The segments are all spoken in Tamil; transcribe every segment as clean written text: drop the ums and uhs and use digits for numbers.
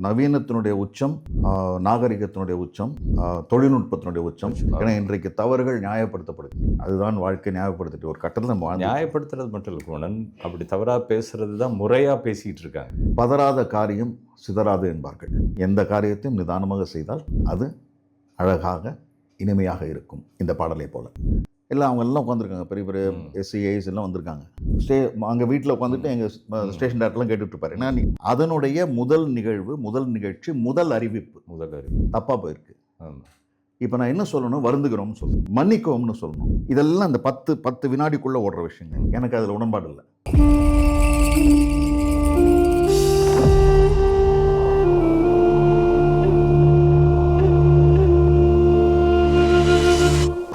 நவீனத்தினுடைய உச்சம், நாகரிகத்தினுடைய உச்சம், தொழில்நுட்பத்தினுடைய உச்சம். ஏன்னா இன்றைக்கு தவறுகள் நியாயப்படுத்தப்படுது. அதுதான் வாழ்க்கை நியாயப்படுத்திட்டு ஒரு கட்டத்தில் நம்ம நியாயப்படுத்துறது மட்டும் இல்லை குணன், அப்படி தவறாக பேசுறது தான் முறையாக பேசிகிட்டு இருக்காங்க. பதறாத காரியம் சிதறாது என்பார்கள். எந்த காரியத்தையும் நிதானமாக செய்தால் அது அழகாக இனிமையாக இருக்கும். இந்த பாடலை போல எல்லாம் அவங்க எல்லாம் உட்காந்துருக்காங்க, பெரிய பெரிய எஸ்சிஐஸ் எல்லாம் வந்திருக்காங்க. அங்கே வீட்டில் உட்காந்துட்டு எங்கள் ஸ்டேஷன் டேரக்டர்லாம் கேட்டுட்ருப்பார். ஏன்னா அதனுடைய முதல் நிகழ்வு, முதல் நிகழ்ச்சி, முதல் அறிவிப்பு தப்பாக போயிருக்கு. இப்போ நான் என்ன சொல்லணும், வருந்துகிறோம்னு சொல்லணும், மன்னிக்கோம்னு சொல்லணும். இதெல்லாம் அந்த 10 வினாடிக்குள்ளே ஓடுற விஷயங்கள். எனக்கு அதில் உடன்பாடு இல்லை.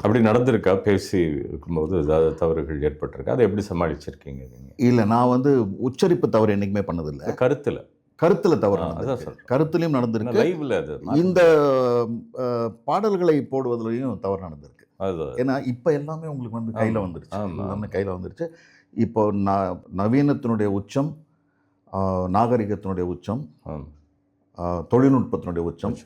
அப்படி நடந்திருக்கா? பேசி இருக்கும்போது ஏதாவது தவறுகள் ஏற்பட்டிருக்கா? அதை எப்படி சமாளிச்சிருக்கீங்க நீங்கள்? இல்லை, நான் உச்சரிப்பு தவறு என்றைக்குமே பண்ணதில்லை. கருத்தில் தவறு, கருத்துலையும் நடந்திருக்கு. லைவ்ல அது இந்த பாடல்களை போடுவதிலையும் தவறு நடந்திருக்கு. ஏன்னா இப்போ எல்லாமே உங்களுக்கு கையில் வந்துருச்சு, எல்லாமே கையில் வந்துருச்சு. இப்போ நவீனத்தினுடைய உச்சம், நாகரிகத்தினுடைய உச்சம், தொழில்நுட்பத்தினுடைய உச்சம்.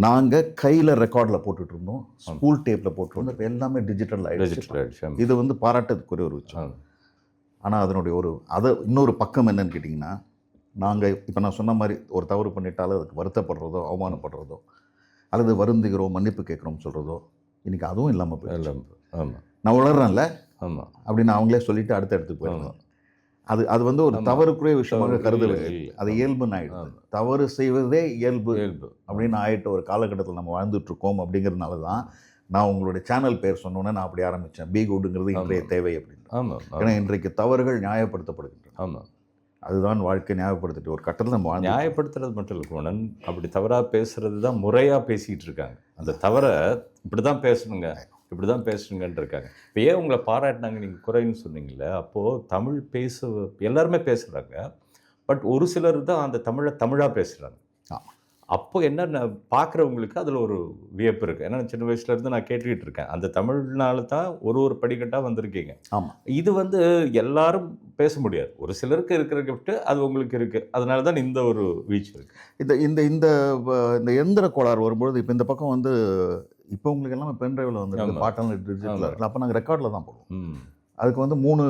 நாங்கள் கையில் ரெக்கார்டில் போட்டுட்டு இருந்தோம், ஸ்கூல் டேப்பில் போட்டுருந்தோம். இப்போ எல்லாமே டிஜிட்டல் ஆகிடுச்சு. இது பாராட்டத்துக்குரிய ஒரு விஷயம். ஆனால் அதனுடைய இன்னொரு பக்கம் என்னன்னு கேட்டிங்கன்னா, நாங்கள் இப்போ நான் சொன்ன மாதிரி ஒரு தவறு பண்ணிட்டாலும் அதுக்கு வருத்தப்படுறதோ, அவமானப்படுறதோ, அல்லது வருந்துகிறோம், மன்னிப்பு கேட்குறோம் சொல்கிறதோ, இன்றைக்கி அதுவும் இல்லாமல் போயிடுச்சு. ஆமாம், நான் வளர்றேன்ல ஆமாம் அப்படின்னு அவங்களே சொல்லிவிட்டு அடுத்த இடத்துக்கு போயிடுவோம். அது ஒரு தவறுக்குரிய விஷயமாக கருதவில்லை. அது இயல்புன்னு ஆகிடுது. தவறு செய்வதே இயல்பு அப்படின்னு ஆகிட்ட ஒரு காலகட்டத்தில் நம்ம வாழ்ந்துட்டுருக்கோம். அப்படிங்கிறதுனால தான் நான் உங்களுடைய சேனல் பேர் சொன்னோன்னே நான் அப்படி ஆரம்பித்தேன், பி குட்ங்கிறது இன்றைய தேவை அப்படின்னு. ஏன்னா இன்றைக்கு தவறுகள் நியாயப்படுத்தப்படுகின்றன. ஆமாம், அதுதான் வாழ்க்கை நியாயப்படுத்திட்டு ஒரு கட்டத்தில் நம்ம நியாயப்படுத்துறது மட்டும் இல்லை குணன், அப்படி தவறாக பேசுறது தான் முறையாக பேசிகிட்டு இருக்காங்க. அந்த தவறை இப்படி தான் பேசணுங்க, இப்படி தான் பேசுங்கன்னு இருக்காங்க. இப்போ ஏன் உங்களை பாராட்டினாங்க, நீங்கள் குறைன்னு சொன்னீங்களே, அப்போது தமிழ் எல்லாருமே பேசுகிறாங்க, பட் ஒரு சிலர் தான் அந்த தமிழாக பேசுகிறாங்க. அப்போ என்ன பார்க்குறவங்களுக்கு அதில் ஒரு வியப்பு இருக்குது. ஏன்னா சின்ன வயசுலேருந்து நான் கேட்டுக்கிட்டு இருக்கேன், அந்த தமிழ்னால தான் ஒரு படிக்கட்டாக வந்திருக்கீங்க. ஆமாம், இது எல்லாரும் பேச முடியாது, ஒரு சிலருக்கு இருக்கிற கிஃப்ட்டு அது உங்களுக்கு இருக்குது. அதனால தான் இந்த ஒரு வீச்சு இருக்குது. இந்த எந்திர கோளாறு வரும்பொழுது இப்போ இந்த பக்கம் இப்போ உங்களுக்கு எல்லாமே பென்ட்ரைவில் வந்து பாட்டெல்லாம் டிஜிட்டலில் இருக்குது. அப்போ நாங்கள் ரெக்கார்டில் தான் போடுவோம். அதுக்கு 3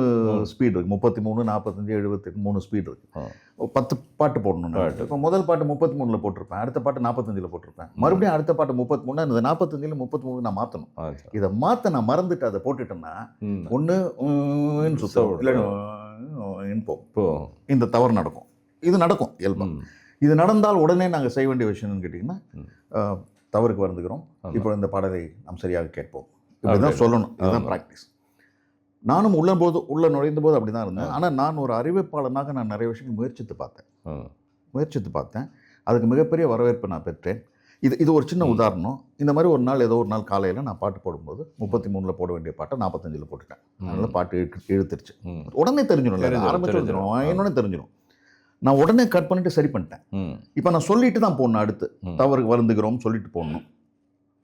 ஸ்பீட் இருக்குது, 33, 45, 78, 3 ஸ்பீட் இருக்குது. 10 பாட்டு போடணும். இப்போ முதல் பாட்டு 33 போட்டிருப்பேன், அடுத்த பாட்டு 45 போட்டிருப்பேன், மறுபடியும் அடுத்த பாட்டு 33. இந்த 45 33 நான் மாற்றணும். இதை நான் மறந்துட்டு அதை போட்டுட்டேன்னா ஒன்று சுத்தம் இல்லை போகும். இந்த தவறு நடக்கும். இது நடக்கும் இயல்பா. இது நடந்தால் உடனே நாங்கள் செய்ய வேண்டிய விஷயம்னு கேட்டிங்கன்னா, தவறுக்கு வருந்துகிறோம், இப்போ இந்த பாடலை நாம் சரியாக கேட்போம், இப்படிதான் சொல்லணும். இதுதான் ப்ராக்டிஸ். நானும் உள்ள நுழைந்த போது அப்படி தான் இருந்தேன். ஆனால் நான் ஒரு அறிவிப்பாளனாக நான் நிறைய விஷயங்கள் முயற்சித்து பார்த்தேன். அதுக்கு மிகப்பெரிய வரவேற்பு நான் பெற்றேன். இது ஒரு சின்ன உதாரணம். இந்த மாதிரி ஏதோ ஒரு நாள் காலையில் நான் பாட்டு போடும்போது 33 போட வேண்டிய பாட்டை 45 போட்டுட்டேன். அதனால பாட்டு இழுத்துருச்சு. உடனே தெரிஞ்சிடும், ஆரம்பிச்சு தெரிஞ்சிடும். நான் உடனே கட் பண்ணிட்டு சரி பண்ணிட்டேன். இப்போ நான் சொல்லிட்டு தான் போடணும். அடுத்து தவறுக்கு வருந்துகிறோம் சொல்லிட்டு போடணும்.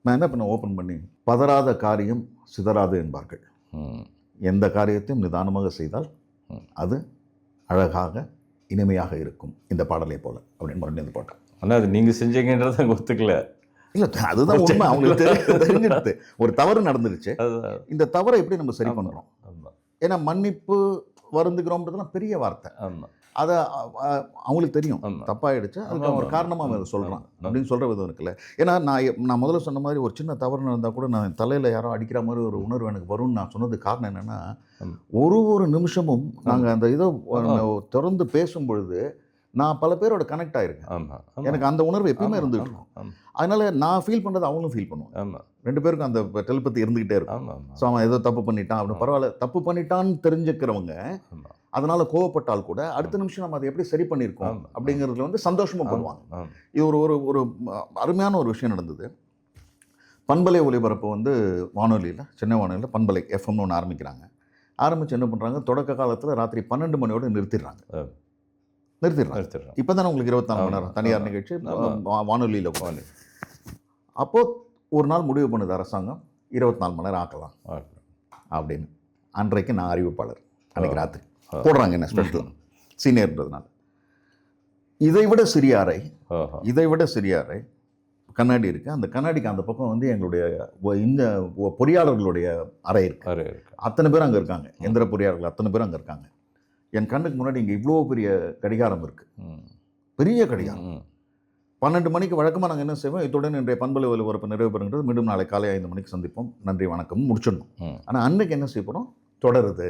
நான் என்ன பண்ண, ஓப்பன் பண்ணி பதறாத காரியம் சிதறாது என்பார்கள். எந்த காரியத்தையும் நிதானமாக செய்தால் அது அழகாக இனிமையாக இருக்கும். இந்த பாடலை போல அப்படின்னு மறுபடியும் போட்டேன். ஆனால் அது நீங்கள் செஞ்சீங்கன்றதை ஒத்துக்கல. இல்லை, அதுதான் உண்மை. அவங்களுக்கு தெரிஞ்சிடுது ஒரு தவறு நடந்துருச்சு. இந்த தவறை எப்படி நம்ம சரி பண்ணுறோம்? ஏன்னா மன்னிப்பு, வருந்துகிறோம்ன்றதுலாம் பெரிய வார்த்தை. அதை அவங்களுக்கு தெரியும் தப்பாகிடுச்சு, அதுக்கு அவங்க ஒரு காரணமாக அதை சொல்கிறான் அப்படின்னு சொல்கிற விதம் இருக்குல்ல. ஏன்னா நான் முதல்ல சொன்ன மாதிரி ஒரு சின்ன தவறு நடந்தால் கூட நான் தலையில் யாரோ அடிக்கிற மாதிரி ஒரு உணர்வு எனக்கு வரும்னு நான் சொன்னது காரணம் என்னென்னா, ஒரு நிமிஷமும் நாங்கள் அந்த இதை திறந்து பேசும் பொழுது நான் பல பேரோட கனெக்ட் ஆகிருக்கேன். எனக்கு அந்த உணர்வு எப்பயுமே இருந்துகிட்டு இருக்கும். அதனால் நான் ஃபீல் பண்ணுறது அவங்களும் ஃபீல் பண்ணுவோம். 2 பேருக்கும் அந்த டெலிபதி இருந்துக்கிட்டே இருக்கும். ஸோ அவன் ஏதோ தப்பு பண்ணிட்டான் அப்படின்னு, பரவாயில்ல, தப்பு பண்ணிட்டான்னு தெரிஞ்சுக்கிறவங்க அதனால் கோவப்பட்டால் கூட அடுத்த நிமிஷம் நம்ம அதை எப்படி சரி பண்ணியிருக்கோம் அப்படிங்கிறதுல சந்தோஷமாக பண்ணுவாங்க. இது ஒரு அருமையான ஒரு விஷயம் நடந்தது. பண்பலை ஒலிபரப்பு வானொலியில், சென்னை வானொலியில் பண்பலை எஃப்எம்னு ஒன்று ஆரம்பித்து என்ன பண்ணுறாங்க, தொடக்க காலத்தில் ராத்திரி 12 மணியோடு நிறுத்திடுறாங்க. இப்போ தானே உங்களுக்கு 24 மணி நேரம் தனியார் நிகழ்ச்சி வானொலியில். அப்போது ஒரு நாள் முடிவு பண்ணுது அரசாங்கம், 24 மணி நேரம் ஆக்கலாம் அப்படின்னு. அன்றைக்கு நான் அறிவிப்பாளர், அன்றைக்கி ராத்திரி போடுறாங்க என்ன ஸ்பெஷலாக சீனியர்ன்றதுனால. இதை விட சிறிய அறை, ஓஹோ. இதை விட சிறிய அறை கண்ணாடி இருக்கு. அந்த கண்ணாடிக்கு அந்த பக்கம் வந்து எங்களுடைய இந்த பொறியாளர்களுடைய அறை இருக்கு. அறை இருக்கு. அத்தனை பேர் அங்கே இருக்காங்க. எந்திர பொறியாளர்கள் அத்தனை பேர் அங்கே இருக்காங்க. என் கண்ணுக்கு முன்னாடி இங்கே இவ்வளோ பெரிய கடிகாரம் இருக்கு, பெரிய கடிகாரம். 12 மணிக்கு வழக்கமாக நாங்கள் என்ன செய்வோம், இத்துடன் இன்றைய பண்பலை ஒலிபரப்பு நிறைவு பெறுகிறது, மீண்டும் நாளை காலை 5 மணிக்கு சந்திப்போம், நன்றி வணக்கம் முடிச்சிடணும். ஆனால் அன்னைக்கு என்ன செய்ய போகிறோம், தொடருது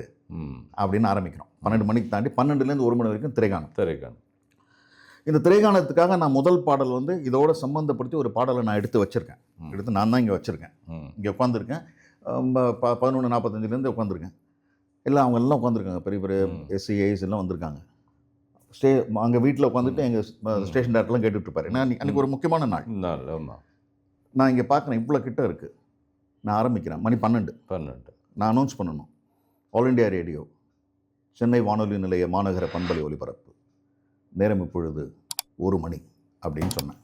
அப்படின்னு ஆரம்பிக்கிறோம். 12 மணிக்கு தாண்டி 12லேருந்து 1 மணி வரைக்கும் திரைகாணம். இந்த திரைகாணத்துக்காக நான் முதல் பாடல் வந்து இதோட சம்மந்தப்படுத்தி ஒரு பாடலை நான் எடுத்து வச்சுருக்கேன். எடுத்து நான் தான் இங்கே வச்சுருக்கேன். இங்கே உட்காந்துருக்கேன். 11:45லேருந்து உட்காந்துருக்கேன். எல்லாம் அவங்க எல்லாம் உட்காந்துருக்காங்க. பெரிய பெரிய எஸ்சி ஏஎஸ் எல்லாம் வந்திருக்காங்க. அங்கே வீட்டில் உட்காந்துட்டு எங்கள் ஸ்டேஷன் டேரக்டர்லாம் கேட்டுட்ருப்பாரு. ஏன்னா அன்றைக்கி ஒரு முக்கியமான நாள். நான் இங்கே பார்க்குறேன், இவ்வளோ கிட்ட இருக்குது. நான் ஆரம்பிக்கிறேன். மணி 12. நான் அனௌன்ஸ் பண்ணணும். ஆல் இண்டியா ரேடியோ, சென்னை வானொலி நிலைய மாநகர பண்பலை ஒலிபரப்பு, நேரம் இப்பொழுது 1 மணி அப்படின்னு சொன்னேன்.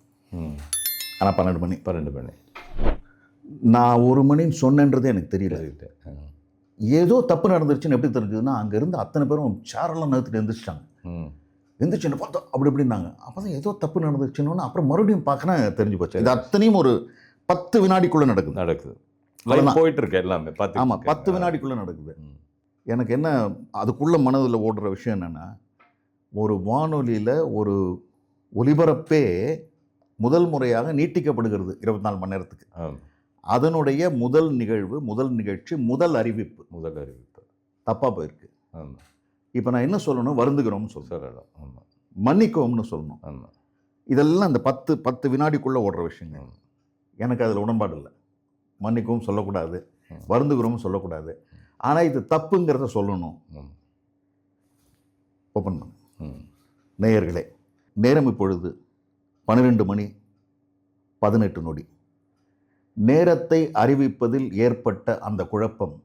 ஆனால் 12 மணி. நான் 1 மணின்னு சொன்னேன்றதே எனக்கு தெரியல. ஏதோ தப்பு நடந்துருச்சுன்னு எப்படி தெரிஞ்சதுன்னா, அங்கே இருந்து அத்தனை பேரும் சேரெல்லாம் நிறுத்திட்டு எந்திரிச்சிட்டாங்க. எந்திரிச்சு என்ன பார்த்தோம் அப்படி இப்படின்னாங்க. அப்போ தான் ஏதோ தப்பு நடந்துருச்சுன்னு அப்புறம் மறுபடியும் பார்க்கறேன், தெரிஞ்சு போச்சு. இது அத்தனையும் ஒரு 10 வினாடிக்குள்ளே நடக்குது. போயிட்டு இருக்கு எல்லாமே. ஆமாம், 10 வினாடிக்குள்ளே நடக்குது. எனக்கு என்ன அதுக்குள்ளே மனதில் ஓடுற விஷயம் என்னென்னா, ஒரு வானொலியில் ஒரு ஒலிபரப்பே முதல் முறையாக நீட்டிக்கப்படுகிறது 24 மணி நேரத்துக்கு. அதனுடைய முதல் நிகழ்வு, முதல் நிகழ்ச்சி, முதல் அறிவிப்பு தப்பாக போயிருக்கு. இப்போ நான் என்ன சொல்லணும், வருந்துகிறோம்னு சொல்லணும், மன்னிக்கோம்னு சொல்லணும். இதெல்லாம் இந்த 10 வினாடிக்குள்ளே ஓடுற விஷயங்கள். எனக்கு அதில் உடன்பாடு இல்லை. மன்னிக்கவும் சொல்லக்கூடாது, வருந்துகிறோம்னு சொல்லக்கூடாது. ஆனால் இது தப்புங்கிறத சொல்லணும். ஓப்பன் பண்ணு. நேயர்களே, நேரம் இப்பொழுது 12 மணி 18 நொடி. நேரத்தை அறிவிப்பதில் ஏற்பட்ட அந்த குழப்பம்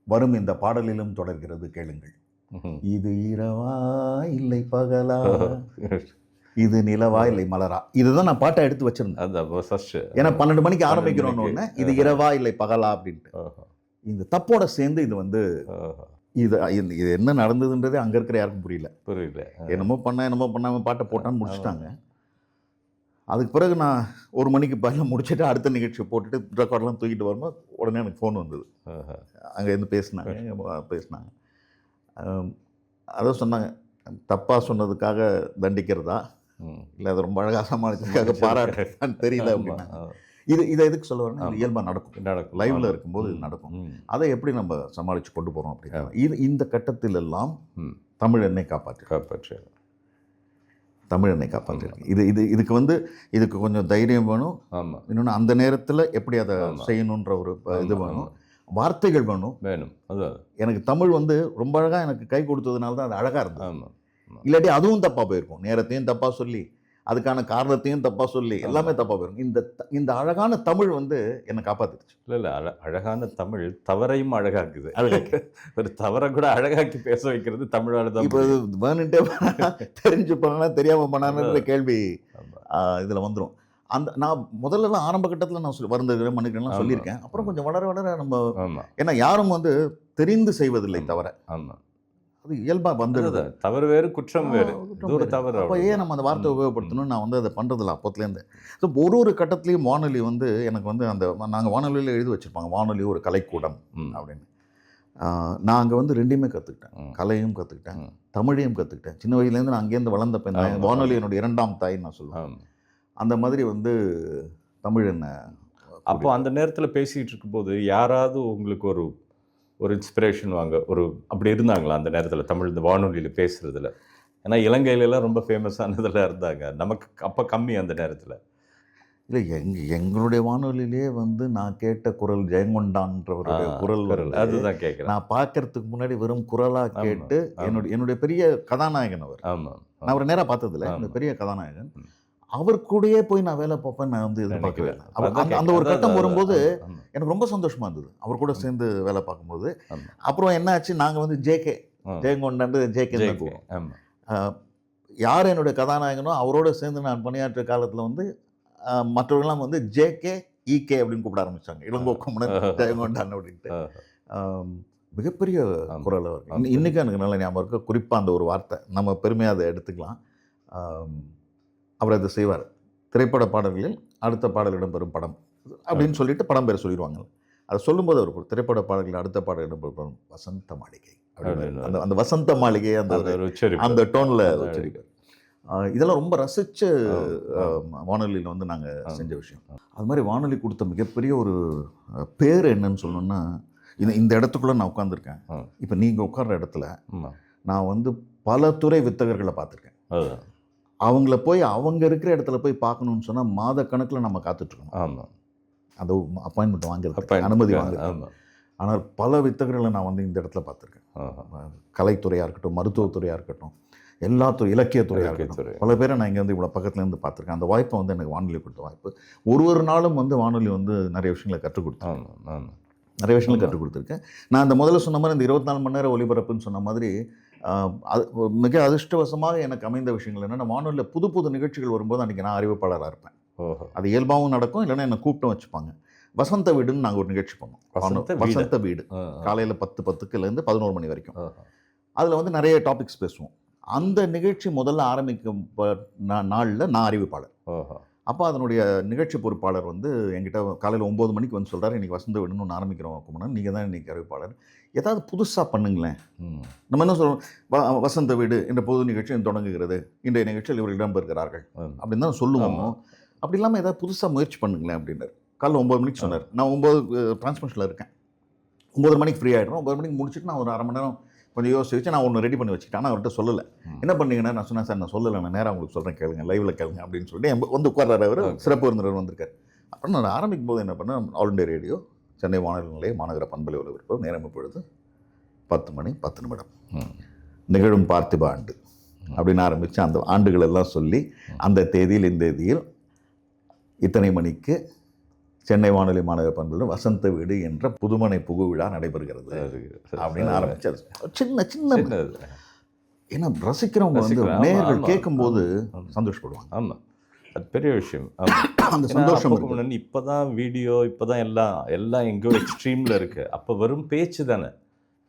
வரும் இந்த பாடலிலும் தொடர்கிறது, கேளுங்கள். இது இரவா இல்லை பகலா, இது நிலவா இல்லை மலரா. இதுதான் நான் பாட்டை எடுத்து வச்சிருந்தேன். ஏன்னா 12 மணிக்கு ஆரம்பிக்கிறோன்னு இது இரவா இல்லை பகலா அப்படின்ட்டு. இந்த தப்போட சேர்ந்து இது வந்து இது என்ன நடந்ததுன்றதே அங்கே இருக்கிற யாருக்கும் புரியல. என்னமோ பண்ணாமல் பாட்டை போட்டான்னு முடிச்சுட்டாங்க. அதுக்கு பிறகு நான் 1 மணிக்கு பதில் முடிச்சுட்டு அடுத்த நிகழ்ச்சி போட்டுட்டு ரெக்கார்டெலாம் தூக்கிட்டு வரும்போது உடனே எனக்கு ஃபோன் வந்தது. அங்கேருந்து பேசினாங்க. அதான் சொன்னாங்க, தப்பாக சொன்னதுக்காக தண்டிக்கிறதா இல்லை அது ரொம்ப அழகாக சமாளிச்சதுக்காக பாராட்டுறதான்னு தெரியல அப்படின்னா. இதை எதுக்கு சொல்ல வரேன்னா, இது இயல்பாக நடக்கும். லைவில் இருக்கும்போது இது நடக்கும். அதை எப்படி நம்ம சமாளித்து கொண்டு போகிறோம் அப்படின்னா, இந்த கட்டத்தில் எல்லாம் தமிழ் என்னை காப்பாற்று. இதுக்கு வந்து இதுக்கு கொஞ்சம் தைரியம் வேணும். இன்னொன்று அந்த நேரத்தில் எப்படி அதை செய்யணுன்ற ஒரு இது வேணும், வார்த்தைகள் வேணும். எனக்கு தமிழ் வந்து ரொம்ப அழகாக எனக்கு கை கொடுத்ததுனால தான் அது அழகாக இருந்தது. இல்லாட்டி அதுவும் தப்பாக போயிருக்கும். நேரத்தையும் தப்பாக சொல்லி, அதுக்கான காரணத்தையும் தப்பாக சொல்லி, எல்லாமே தப்பாக போயிருக்கும். இந்த அழகான தமிழ் வந்து என்னை காப்பாற்றிடுச்சு. இல்லை அழகான தமிழ் தவறையும் அழகாக்குது. ஒரு தவறை கூட அழகாக்கி பேச வைக்கிறது தமிழால் தான். இப்போ வேணுன்ட்டே தெரிஞ்சு பண்ணா தெரியாமல் பண்ணான்ற கேள்வி இதில் வந்துடும். நான் முதல்லலாம் ஆரம்ப கட்டத்தில் நான் வருந்துகிறேன், மன்னிக்கிறேன்லாம் சொல்லியிருக்கேன். அப்புறம் கொஞ்சம் வளர வளர நம்ம, ஏன்னா யாரும் வந்து தெரிந்து செய்வதில்லை தவிர, அது இயல்பாக வந்துடுது. தவறு வேறு, குற்றம் வேறு, தவறு. அப்போ ஏன் நம்ம அந்த வார்த்தை உபயோகப்படுத்தணும்னு நான் வந்து அதை பண்ணுறதில்ல அப்போத்துலேருந்து. ஸோ ஒரு கட்டத்துலேயும் வானொலி வந்து எனக்கு வந்து அந்த நாங்கள் வானொலியில் எழுதி வச்சுருப்பாங்க, வானொலி ஒரு கலைக்கூடம் அப்படின்னு. நான் அங்கே வந்து ரெண்டையுமே கற்றுக்கிட்டேன். கலையும் கற்றுக்கிட்டேன், தமிழையும் கற்றுக்கிட்டேன். சின்ன வயதுலேருந்து நான் அங்கேருந்து வளர்ந்த பெண். வானொலி என்னுடைய 2ஆம் தாய்ன்னு நான் சொல்லுவேன். அந்த மாதிரி வந்து தமிழ் என்ன. அப்போ அந்த நேரத்தில் பேசிகிட்டு இருக்கும்போது யாராவது உங்களுக்கு ஒரு இன்ஸ்பிரேஷன் அப்படி இருந்தாங்களா அந்த நேரத்தில் தமிழ் இந்த வானொலியில் பேசுகிறதுல? ஏன்னா இலங்கையிலலாம் ரொம்ப ஃபேமஸானதில் இருந்தாங்க, நமக்கு அப்போ கம்மி அந்த நேரத்தில். இல்லை, எங்களுடைய வானொலியிலே வந்து நான் கேட்ட குரல் ஜெயங்கொண்டான்றவருடைய குரல். அதுதான் கேட்குறேன். நான் பார்க்கறதுக்கு முன்னாடி வெறும் குரலாக கேட்டு என்னுடைய பெரிய கதாநாயகன் அவர். நான் அவரை நேராக பார்த்ததில்ல. என்னுடைய பெரிய கதாநாயகன் அவர் கூடயே போய் நான் வேலை பார்ப்பேன். நான் வந்து எதிர்பார்க்கவே அந்த ஒரு கட்டம் வரும்போது எனக்கு ரொம்ப சந்தோஷமாக இருந்தது, அவர் கூட சேர்ந்து வேலை பார்க்கும்போது. அப்புறம் என்ன ஆச்சு, நாங்கள் வந்து ஜெயங்கொண்டாண்டு ஜேகே யார் என்னுடைய கதாநாயகனோ அவரோட சேர்ந்து நான் பணியாற்றிய காலத்தில் வந்து மற்றவர்கள்லாம் வந்து ஜேகே ஈகே அப்படின்னு கூப்பிட ஆரம்பித்தாங்க. இளங்கோ குமணன் ஜெயங்கொண்டான் அப்படின்ட்டு. மிகப்பெரிய குரல் அவர். இன்றைக்கும் எனக்கு நல்ல ஞாபகம் இருக்குது. குறிப்பாக அந்த ஒரு வார்த்தை நம்ம பெருமையாக அதை எடுத்துக்கலாம். அவர் அதை செய்வார். திரைப்பட பாடல்களில் அடுத்த பாடல் இடம்பெறும் படம் அப்படின்னு சொல்லிட்டு படம் பேர் சொல்லிடுவாங்க. அதை சொல்லும்போது அவர் திரைப்பட பாடல்களில் அடுத்த பாடல் இடம்பெறும் வசந்த மாளிகை அப்படின்னு அந்த அந்த வசந்த மாளிகை அந்த டோனில் உச்சரிப்பார். இதெல்லாம் ரொம்ப ரசித்து வானொலியில் வந்து நாங்கள் செஞ்ச விஷயம். அது மாதிரி வானொலி கொடுத்த மிகப்பெரிய ஒரு பேர் என்னன்னு சொல்லணும்னா, இந்த இடத்துக்குள்ளே நான் உட்காந்துருக்கேன். இப்போ நீங்கள் உட்கார்ற இடத்துல நான் வந்து பல துறை வித்தகர்களை பார்த்துருக்கேன். அவங்கள போய் அவங்க இருக்கிற இடத்துல போய் பார்க்கணுன்னு சொன்னால் மாத கணக்கில் நம்ம காத்துட்ருக்கோம். ஆமாம், அந்த அப்பாயின்மெண்ட் வாங்குறது, அனுமதி வாங்குறது. ஆனால் பல வித்தகர்களை நான் வந்து இந்த இடத்துல பார்த்துருக்கேன். கலைத்துறையாக இருக்கட்டும், மருத்துவத்துறையாக இருக்கட்டும், எல்லா இலக்கியத்துறையாக இருக்கட்டும், பல பேரை நான் இங்கே வந்து இவ்வளோ பக்கத்துலேருந்து பார்த்துருக்கேன். அந்த வாய்ப்பை வந்து எனக்கு வானொலி கொடுத்த வாய்ப்பு. ஒரு நாளும் வந்து வானொலி வந்து நிறைய விஷயங்களை கற்றுக் கொடுத்தேன். நிறைய விஷயங்கள் கற்றுக் கொடுத்துருக்கேன். நான் அந்த முதல்ல சொன்ன மாதிரி இந்த 24 மணி நேரம் ஒலிபரப்புன்னு சொன்ன மாதிரி அது மிக அதிர்ஷ்டவசமாக எனக்கு அமைந்த விஷயங்கள் என்னென்னா, வானொலியில் புது புது நிகழ்ச்சிகள் வரும்போது அன்றைக்கி நான் அறிவிப்பாளராக இருப்பேன். அது இயல்பாகவும் நடக்கும், இல்லைன்னா என்னை கூப்பிட்டு வச்சுப்பாங்க. வசந்த வீடுன்னு நாங்கள் ஒரு நிகழ்ச்சி பண்ணோம். வசந்த வீடு காலையில் 10:10லேருந்து 11 மணி வரைக்கும். அதில் வந்து நிறைய டாபிக்ஸ் பேசுவோம். அந்த நிகழ்ச்சி முதல்ல ஆரம்பிக்கும் நாளில் நான் அறிவிப்பாளர். அப்போ அதனுடைய நிகழ்ச்சி பொறுப்பாளர் வந்து என்கிட்ட காலையில் 9 மணிக்கு வந்து சொல்கிறார், இன்றைக்கி வசந்த வீடுன்னு ஒன்று ஆரம்பிக்கிறோம் குமரன், நீங்கள் தான் இன்றைக்கி அறிவிப்பாளர், ஏதாவது புதுசாக பண்ணுங்களேன். நம்ம என்ன சொல்கிறோம், வசந்த வீடு என்ற பொது நிகழ்ச்சி தொடங்குகிறது, இன்றைய நிகழ்ச்சியில் இவர் இடம்பெறுகிறார்கள் அப்படின்னு தான் சொல்லுவோம். அப்படி இல்லாமல் ஏதாவது புதுசாக முயற்சி பண்ணுங்களேன் அப்படின்னாரு. காலைல 9 மணிக்கு சொன்னார். நான் 9 டிரான்ஸ்மிஷனில் இருக்கேன். 9 மணிக்கு ஃப்ரீ ஆகிடுறோம். 9 மணிக்கு முடிச்சுட்டு நான் ஒரு அரை மணி நேரம் கொஞ்சம் யோசிச்சு வச்சு நான் ஒன்று ரெடி பண்ணி வச்சுக்கிட்டேன். ஆனால் அவர்கிட்ட சொல்லலை. என்ன பண்ணீங்கன்னா, நான் சொன்னேன், சார் நான் சொல்லலை, நான் நேராக உங்களுக்கு சொல்கிறேன், கேளுங்க, லைவில் கேளுங்க அப்படின்னு சொல்லிட்டு வந்து உட்கார்றாரு. அவர் சிறப்பு விருந்தினர் வந்திருக்காரு. அப்புறம் நான் ஆரம்பிக்கும் போது என்ன பண்ணேன், ஆல் இண்டியா ரேடியோ சென்னை வானொலி நிலையம் மாநகர பண்பலை ஒலிபரப்பு, நேரம் இப்பொழுது 10 மணி 10 நிமிடம், நிகழும் பார்த்திப ஆண்டு அப்படின்னு ஆரம்பித்து அந்த ஆண்டுகள் எல்லாம் சொல்லி, அந்த தேதியில் இந்த தேதியில் இத்தனை மணிக்கு சென்னை வானொலி மாநகர பண்பலை வசந்த வீடு என்ற புதுமனை புகு விழா நடைபெறுகிறது அப்படின்னு ஆரம்பிச்சார். சின்ன சின்ன ஏன்னா ரசிக்கிறவங்க வந்து நேயர்கள் கேட்கும்போது சந்தோஷப்படுவாங்க. ஆமாம், அது பெரிய விஷயம். அந்த சந்தோஷம் இப்போ தான் வீடியோ, இப்போ தான் எல்லாம் எங்கேயோ எக்ஸ்ட்ரீமில் இருக்குது. அப்போ வெறும் பேச்சு தானே,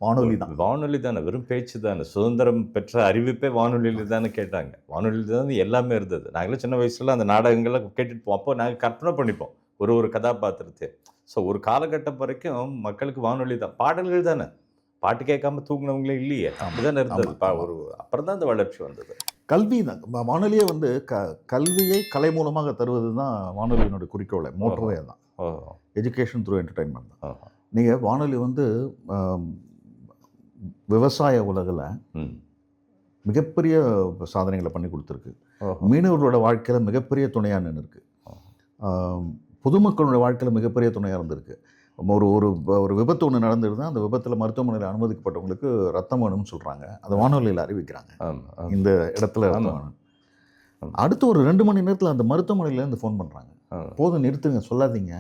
வானொலி தானே, வெறும் பேச்சு தானே. சுதந்திரம் பெற்ற அறிவிப்பே வானொலியில் தானே கேட்டாங்க. வானொலியில் தான் எல்லாமே இருந்தது. நாங்களும் சின்ன வயசுல அந்த நாடகங்கள்லாம் கேட்டுட்டு போவோம். அப்போ நாங்கள் கற்பனை பண்ணிப்போம் ஒரு கதாபாத்திரத்தை. ஸோ ஒரு காலகட்டம் வரைக்கும் மக்களுக்கு வானொலி தான், பாடல்கள் தானே, பாட்டு கேட்காம தூங்கினவங்களே இல்லையே, அப்படிதான் இருந்தது. அப்புறம் தான் அந்த வளர்ச்சி வந்தது. கல்வி தான் வானொலியை வந்து கல்வியை கலை மூலமாக தருவது தான் வானொலியினுடைய குறிக்கோளை, மோட்டோவே தான். எஜுகேஷன் த்ரூ என்டர்டைன்மெண்ட் தான். நீங்கள் வானொலி வந்து விவசாய உலகில் மிகப்பெரிய சாதனைகளை பண்ணி கொடுத்துருக்கு. மீனவர்களோட வாழ்க்கையில் மிகப்பெரிய துணையாக நின்று இருக்கு. பொதுமக்களோட வாழ்க்கையில் மிகப்பெரிய துணையாக இருந்திருக்கு. ஒரு விபத்து ஒன்று நடந்துருந்தா அந்த விபத்தில் மருத்துவமனையில் அனுமதிக்கப்பட்டவங்களுக்கு ரத்தம் வேணும்னு சொல்கிறாங்க, அதை வானொலியில் அறிவிக்கிறாங்க, இந்த இடத்துல ரத்தம் வேணும். அடுத்து ஒரு 2 மணி நேரத்தில் அந்த மருத்துவமனையிலேருந்து ஃபோன் பண்ணுறாங்க, போதும் நிறுத்துங்க, சொல்லாதீங்க,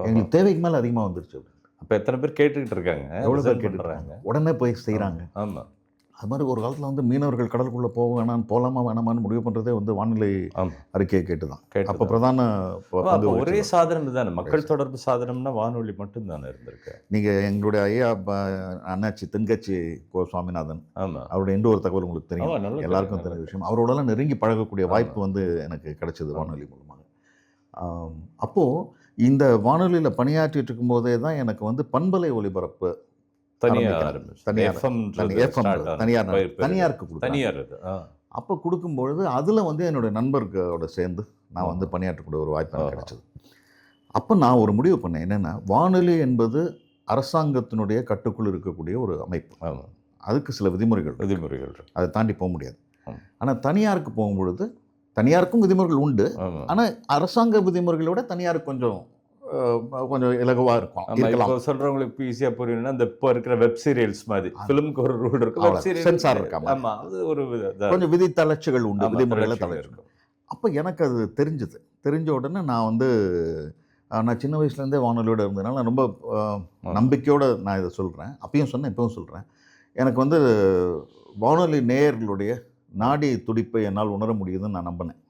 எங்களுக்கு தேவைக்கு மேலே அதிகமாக வந்துருச்சு. அப்போ எத்தனை பேர் கேட்டுக்கிட்டு இருக்காங்க, எவ்வளோ பேர் கேட்டுறாங்க, உடனே போய் செய்கிறாங்க. ஆமாம், அது மாதிரி ஒரு காலத்தில் வந்து மீனவர்கள் கடலுக்குள்ளே போகலாமா வேணாமான்னு முடிவு பண்ணுறதே வந்து வானிலை அறிக்கையை கேட்டு தான். அப்போ பிரதான ஒரே சாதனம் தானே, மக்கள் தொடர்பு சாதனம்னா வானொலி மட்டும் தானே இருந்திருக்கு. நீங்கள் எங்களுடைய ஐயா அண்ணாச்சி தென்கட்சி சுவாமிநாதன், அவருடைய எந்த ஒரு தகவல் உங்களுக்கு தெரியும், எல்லாருக்கும் தெரிஞ்ச விஷயம். அவரோடலாம் நெருங்கி பழகக்கூடிய வாய்ப்பு வந்து எனக்கு கிடைச்சது வானொலி மூலமாக. அப்போது இந்த வானொலியில் பணியாற்றிட்டு இருக்கும்போதே தான் எனக்கு வந்து பண்பலை ஒலிபரப்பு அப்போ கொடுக்கும்பொழுது அதில் வந்து என்னுடைய நண்பர்களோட சேர்ந்து நான் வந்து பணியாற்றக்கூடிய ஒரு வாய்ப்பு எனக்கு கிடைச்சது. அப்போ நான் ஒரு முடிவு பண்ணேன், என்னென்னா வானொலி என்பது அரசாங்கத்தினுடைய கட்டுக்குள் இருக்கக்கூடிய ஒரு அமைப்பு. அதுக்கு சில விதிமுறைகள் அதை தாண்டி போக முடியாது. ஆனால் தனியாருக்கு போகும்பொழுது தனியாருக்கும் விதிமுறைகள் உண்டு, ஆனால் அரசாங்க விதிமுறைகளை விட தனியாருக்கு கொஞ்சம் இலகுவாக இருக்கும். சொல்கிறவங்களுக்கு ஈஸியாக புரியணும்னா இந்த இப்போ இருக்கிற வெப் சீரியல்ஸ் மாதிரி ஃபிலிமுக்கு ஒரு ரூல் இருக்கும், சென்சார் இருக்காம. ஆமாம், அது ஒரு கொஞ்சம் விதி தளர்ச்சிகள் உண்டு, விதிமுறைகளை தளர்ச்சிகள். அப்போ எனக்கு அது தெரிஞ்ச உடனே நான் சின்ன வயசுலேருந்தே வானொலியோடு இருந்ததுனால நான் ரொம்ப நம்பிக்கையோடு நான் இதை சொல்கிறேன். அப்பயும் சொன்னேன், இப்பவும் சொல்கிறேன். எனக்கு வந்து வானொலி நேயர்களுடைய நாடி துடிப்பை என்னால் உணர முடியுதுன்னு நான் நம்பினேன்.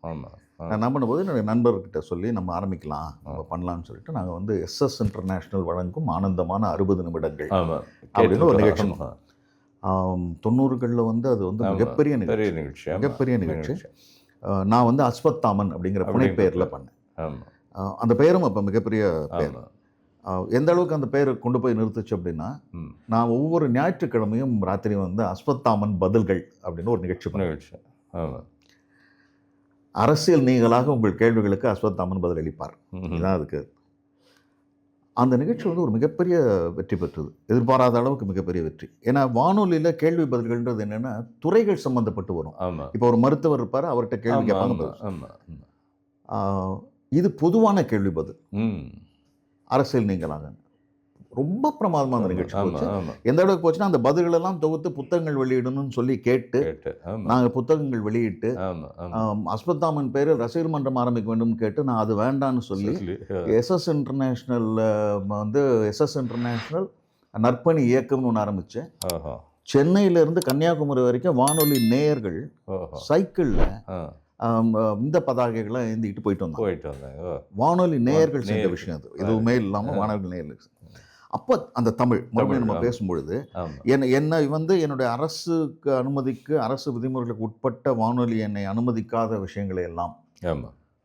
நான் நம்பின போது என்னுடைய நண்பர்கிட்ட சொல்லி நம்ம ஆரம்பிக்கலாம், நம்ம பண்ணலாம்னு சொல்லிட்டு நாங்கள் வந்து SS இன்டர்நேஷ்னல் வழங்கும் ஆனந்தமான 60 நிமிடங்கள் அப்படின்னு ஒரு நிகழ்ச்சி. 90களில் வந்து அது வந்து மிகப்பெரிய நிகழ்ச்சி. நான் வந்து அஸ்வத்தாமன் அப்படிங்கிற புனைப்பெயரில் பண்ணேன். ஆமாம். அந்த பெயரும் அப்போ மிகப்பெரிய பெயர். ஆமாம். எந்த அளவுக்கு அந்த பெயரை கொண்டு போய் நிறுத்துச்சு அப்படின்னா, நான் ஒவ்வொரு ஞாயிற்றுக்கிழமையும் ராத்திரி வந்து அஸ்வத்தாமன் பதில்கள் அப்படின்னு ஒரு நிகழ்ச்சி நிகழ்ச்சி. ஆமாம். அரசியல் நீங்களாக உங்கள் கேள்விகளுக்கு அஸ்வத்தாமன் பதில் அளிப்பார். இதுதான் அதுக்கு. அந்த நிகழ்ச்சி வந்து ஒரு மிகப்பெரிய வெற்றி பெற்றது. எதிர்பாராத அளவுக்கு மிகப்பெரிய வெற்றி. ஏன்னா வானொலியில் கேள்வி பதில்கள்ன்றது என்னென்னா துறைகள் சம்மந்தப்பட்டு வரும். ஆமாம். இப்போ ஒரு மருத்துவர் இருப்பார், அவர்கிட்ட கேள்வி கேட்பாங்க. ஆமாம். இது பொதுவான கேள்வி பதில். அரசியல் நீங்களாக ரொம்ப பிரமாதமான நிகழ்ச்சி போச்சு. எந்த அளவுக்கு போச்சுன்னா அந்த பதில்களெல்லாம் தொகுத்து புத்தகங்கள் வெளியிடணும்னு சொல்லி கேட்டு நாங்கள் புத்தகங்கள் வெளியிட்டு அஸ்வத்தாமன் பேரில் ரசிகர் மன்றம் ஆரம்பிக்க வேண்டும்னு கேட்டு நான் அது வேண்டான்னு சொல்லி எஸ்எஸ் இன்டர்நேஷ்னல் வந்து எஸ்எஸ் இன்டர்நேஷ்னல் நற்பணி இயக்கம்னு ஒன்று ஆரம்பித்தேன். சென்னையிலேருந்து கன்னியாகுமரி வரைக்கும் வானொலி நேயர்கள் சைக்கிளில் இந்த பதாகைகளை ஏந்திக்கிட்டு போயிட்டு வந்தாங்க. வானொலி நேயர்கள் செஞ்ச விஷயம் அது, எதுவுமே இல்லாமல் வானொலி நேயர்கள். அப்போ அந்த தமிழ் மறுபடியும் நம்ம பேசும்பொழுது என்னை வந்து என்னுடைய அரசுக்கு அனுமதிக்கு அரசு விதிமுறைகளுக்கு உட்பட்ட வானொலி என்னை அனுமதிக்காத விஷயங்களை எல்லாம்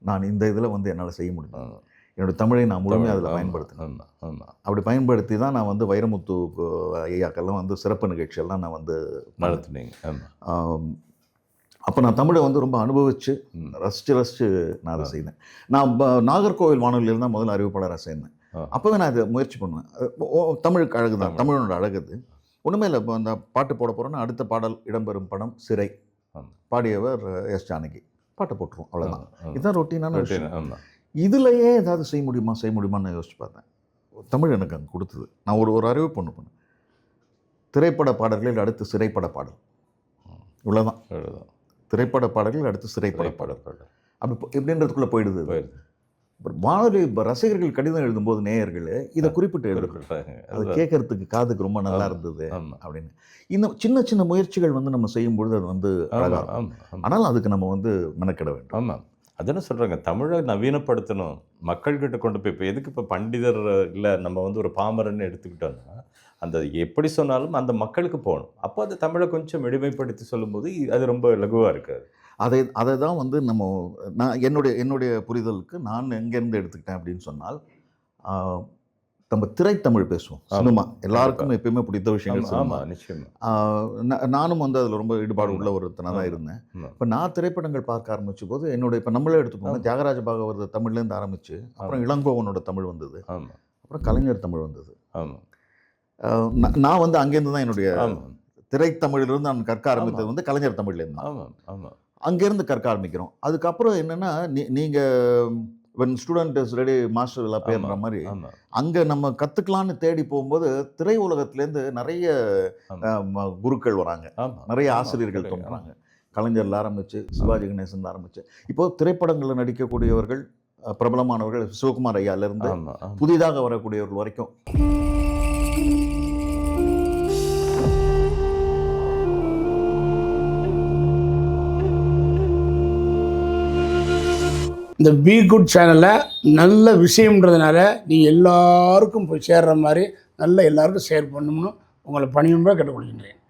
நான் இந்த இதில் வந்து என்னால் செய்ய முடியும். என்னோடய தமிழை நான் முழுமையாக அதில் பயன்படுத்தினேன். அப்படி பயன்படுத்தி தான் நான் வந்து வைரமுத்து ஐயாக்கெல்லாம் வந்து சிறப்பு நிகழ்ச்சியெல்லாம் நான் வந்து நடத்தினேங்க. அப்போ நான் தமிழை வந்து ரொம்ப அனுபவித்து ரசித்து நான் அதை செய்தேன். நான் நாகர்கோவில் வானொலியில் தான் முதல்ல அறிவிப்பாளராக சேர்ந்தேன். அப்போவே நான் இதை முயற்சி பண்ணுவேன். தமிழுக்கு அழகு தான், தமிழனோட அழகுது ஒன்றுமே இல்லை. இப்போ அந்த பாட்டு போட போகிறோன்னா அடுத்த பாடல் இடம்பெறும் படம் சிறை, பாடியவர் எஸ் ஜானகி, பாட்டை போட்டுருவோம், அவ்வளோதான். இதுதான் ரொட்டீனான விஷயம். இதுலையே ஏதாவது செய்ய முடியுமான்னு நான் யோசிச்சு பார்த்தேன். தமிழ் எனக்கு அங்கே கொடுத்தது. நான் ஒரு அறிவிப்பு ஒன்று பண்ணேன், திரைப்பட பாடல்களில் அடுத்து சிறைப்பட பாடல், இவ்வளோதான். திரைப்பட பாடல்கள் அடுத்து சிறைப்பட பாடல் அப்படி எப்படின்றதுக்குள்ளே போயிடுது. வானொலி ரசிகர்கள் கடிதம் எழுதும்போது நேயர்கள் இதை குறிப்பிட்டு எழுதுறாங்க, அது கேட்கறதுக்கு காதுக்கு ரொம்ப நல்லா இருந்தது அப்படின்னு. இன்னும் சின்ன சின்ன முயற்சிகள் வந்து நம்ம செய்யும்பொழுது அது வந்து அழகாகும். ஆனால் அதுக்கு நம்ம வந்து மெனக்கிட வேண்டும். ஆமாம், அதுன்னு சொல்கிறாங்க, தமிழை நவீனப்படுத்தணும், மக்கள்கிட்ட கொண்டு போய். இப்போ எதுக்கு இப்போ பண்டிதர் இல்லை, நம்ம வந்து ஒரு பாமரன்னு எடுத்துக்கிட்டோன்னா அந்த எப்படி சொன்னாலும் அந்த மக்களுக்கு போகணும். அப்போ அந்த தமிழை கொஞ்சம் எளிமைப்படுத்தி சொல்லும்போது அது ரொம்ப லகுவாக இருக்காது. அதை தான் வந்து நான் என்னுடைய புரிதலுக்கு நான் எங்கேருந்து எடுத்துக்கிட்டேன் அப்படின்னு சொன்னால், நம்ம திரைத்தமிழ் பேசுவோம், சினிமா எல்லாருக்கும் எப்பயுமே பிடித்த விஷயங்கள் சினிமா. நிச்சயமாக நானும் வந்து அதில் ரொம்ப ஈடுபாடு உள்ள ஒருத்தனாக தான் இருந்தேன். இப்போ நான் திரைப்படங்கள் பார்க்க ஆரம்பித்த போது இப்போ நம்மளே எடுத்துக்கோங்க, தியாகராஜ பாகவத தமிழ்லேருந்து ஆரம்பித்து அப்புறம் இளங்கோவனோட தமிழ் வந்தது, அப்புறம் கலைஞர் தமிழ் வந்தது. நான் வந்து அங்கேருந்து தான் என்னுடைய திரைத்தமிழிலிருந்து நான் கற்க ஆரம்பித்தது வந்து கலைஞர் தமிழ்லேருந்து தான். அங்கேருந்து கற்க ஆரம்பிக்கிறோம். அதுக்கப்புறம் என்னென்னா நீங்கள் when student is ready master will appearன்ற மாதிரி அங்கே நம்ம கற்றுக்கலான்னு தேடி போகும்போது திரை உலகத்துலேருந்து நிறைய குருக்கள் வராங்க, நிறைய ஆசிரியர்கள் தோன்றாங்க. கலைஞரில் ஆரம்பித்து சிவாஜி கணேசன் ஆரம்பித்து இப்போது திரைப்படங்களில் நடிக்கக்கூடியவர்கள் பிரபலமானவர்கள் சிவகுமார் ஐயாவிலேருந்து புதிதாக வரக்கூடியவர்கள் வரைக்கும். இந்த பி குட் சேனலில் நல்ல விஷயம்ன்றதுனால நீங்கள் எல்லாருக்கும் போய் சேர்கிற மாதிரி நல்ல எல்லாருக்கும் ஷேர் பண்ணணும்னு உங்களை பணியும்பா கேட்டுக்கொள்கின்றேன்.